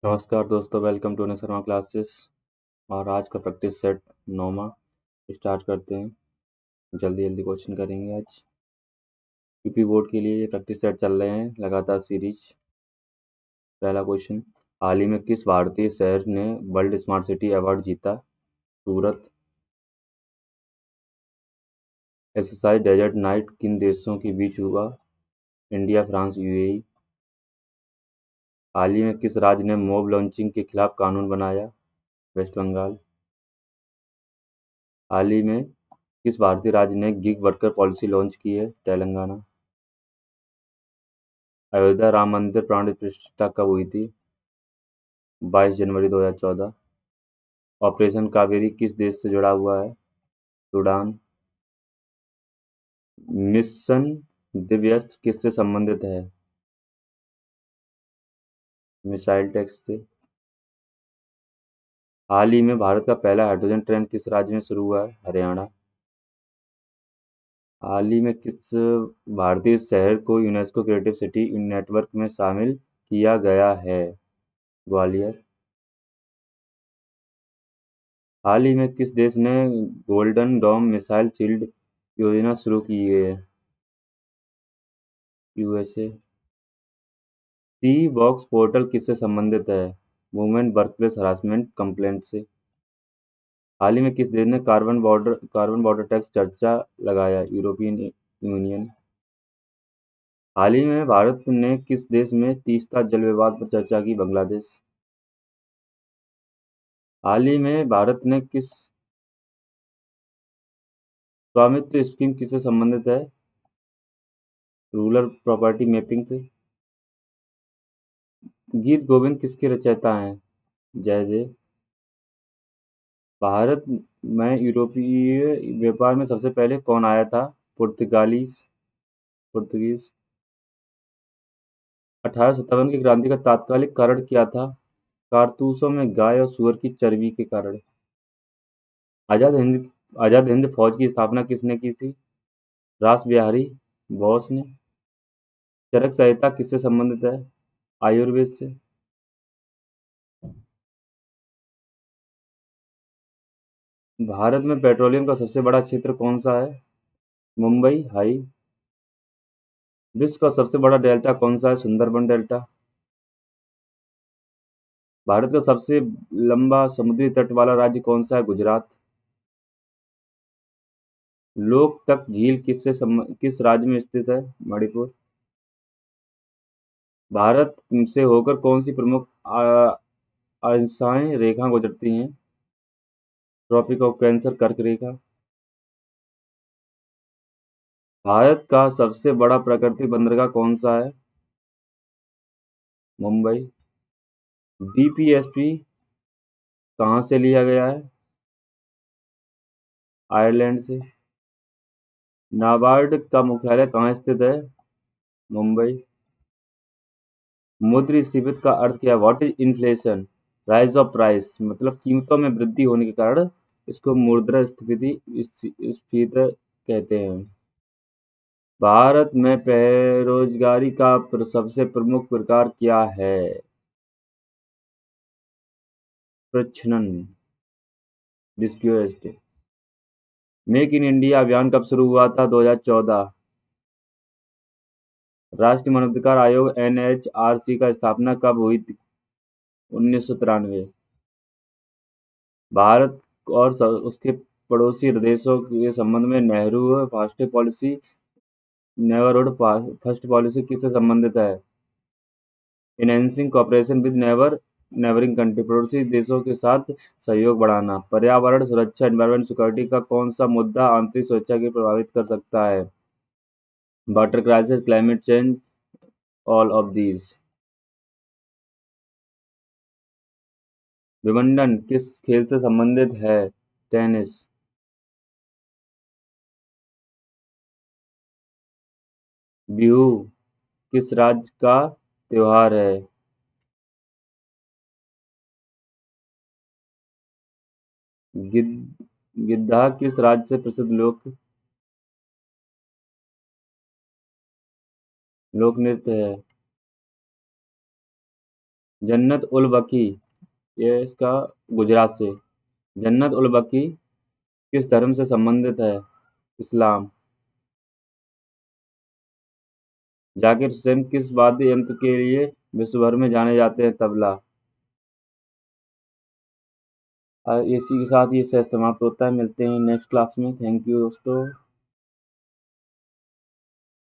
नमस्कार दोस्तों, welcome to Sharma classes. और आज का प्रैक्टिस सेट 9वां स्टार्ट करते हैं। जल्दी जल्दी क्वेश्चन करेंगे आज। यूपी बोर्ड के लिए ये प्रैक्टिस सेट चल रहे हैं लगातार सीरीज। पहला क्वेश्चन, हाल ही में किस भारतीय शहर ने वर्ल्ड स्मार्ट सिटी अवार्ड जीता? सूरत। एक्सरसाइज डेजर्ट नाइट किन देशों के बीच हुआ? India, France, UAE. हाल ही में किस राज्य ने मॉब लॉन्चिंग के खिलाफ कानून बनाया? वेस्ट बंगाल। हाल ही में किस भारतीय राज्य ने गिग वर्कर पॉलिसी लॉन्च की है? तेलंगाना। अयोध्या राम मंदिर प्राण प्रतिष्ठा कब हुई थी? 22 जनवरी 2014। ऑपरेशन कावेरी किस देश से जुड़ा हुआ है? सूडान। मिशन दिव्यस्त्र किससे संबंधित है? मिसाइल टेक्स से। हाल ही में भारत का पहला हाइड्रोजन ट्रेन किस राज्य में शुरू हुआ है? हरियाणा। हाल ही में किस भारतीय शहर को यूनेस्को क्रिएटिव सिटी नेटवर्क में शामिल किया गया है? ग्वालियर। हाल ही में किस देश ने गोल्डन डोम मिसाइल शील्ड योजना शुरू की है? यूएसए। सी बॉक्स पोर्टल किससे संबंधित है? वुमेन वर्कप्लेस हरासमेंट कंप्लेंट से। हाल ही में किस देश ने कार्बन बॉर्डर टैक्स चर्चा लगाया? European union. हाल ही में भारत ने किस देश में तीस्ता जल विवाद पर चर्चा की? बांग्लादेश। हाल ही में भारत ने किस स्वामित्व स्कीम किससे संबंधित है? रूरल प्रॉपर्टी मैपिंग से। गीत गोविंद किसके रचयिता हैं? जयदेव। भारत में यूरोपीय व्यापार में सबसे पहले कौन आया था? पुर्तगीज। 1857 की क्रांति का तात्कालिक कारण क्या था? कारतूसों में गाय और सूअर की चर्बी के कारण। आजाद हिंद आजाद हिंद फौज की स्थापना किसने की थी? रास बिहारी बोस ने। चरक संहिता किससे संबंधित है? आयुर्वेद से। भारत में पेट्रोलियम का सबसे बड़ा क्षेत्र कौन सा है? मुंबई हाई। विश्व का सबसे बड़ा डेल्टा कौन सा है? सुंदरबन डेल्टा। भारत का सबसे लंबा समुद्री तट वाला राज्य कौन सा है? गुजरात। लोकटक झील किस राज्य में स्थित है? मणिपुर। भारत से होकर कौन सी प्रमुख आशाएं रेखा गुजरती हैं? ट्रॉपिक ऑफ कैंसर, कर्क रेखा। भारत का सबसे बड़ा प्राकृतिक बंदरगाह कौन सा है? मुंबई। डीपीएसपी कहाँ से लिया गया है? आयरलैंड से। नाबार्ड का मुख्यालय कहाँ स्थित है? मुंबई। मुद्रास्फीति का अर्थ क्या है? What is inflation? Rise of price, मतलब कीमतों में वृद्धि होने के कारण इसको मुद्रास्फीति स्फीति कहते हैं। भारत में बेरोजगारी का सबसे प्रमुख प्रकार क्या है? प्रच्छन्न, डिस्क्योस्ट। मेक इन इंडिया अभियान कब शुरू हुआ था? 2014। राष्ट्रीय मानवाधिकार आयोग एनएचआरसी का स्थापना कब हुई थी? 1993। भारत और उसके पड़ोसी देशों के संबंध में नेहरू फर्स्ट पॉलिसी किससे संबंधित है? Financing cooperation with neighbouring country, पड़ोसी देशों के साथ सहयोग बढ़ाना। पर्यावरण सुरक्षा, एनवायरमेंट सिक्योरिटी का कौन सा मुद्दा आंतरिक सुरक्षा को प्रभावित कर सकता है? Water crisis, climate change, all of these. Wimbledon किस खेल से संबंधित है? टेनिस। बिहू किस राज्य का त्योहार है? गिद्धा किस राज्य से प्रसिद्ध लोक नृत्य है? जन्नत उल बकी, ये इसका गुजरात से। जन्नत उल बकी किस धर्म से संबंधित है? इस्लाम। जाकिर हुसैन किस वाद्य यंत्र के लिए विश्व भर में जाने जाते हैं? तबला। इसी के साथ ये सेशन समाप्त होता है। मिलते हैं नेक्स्ट क्लास में। थैंक यू दोस्तों।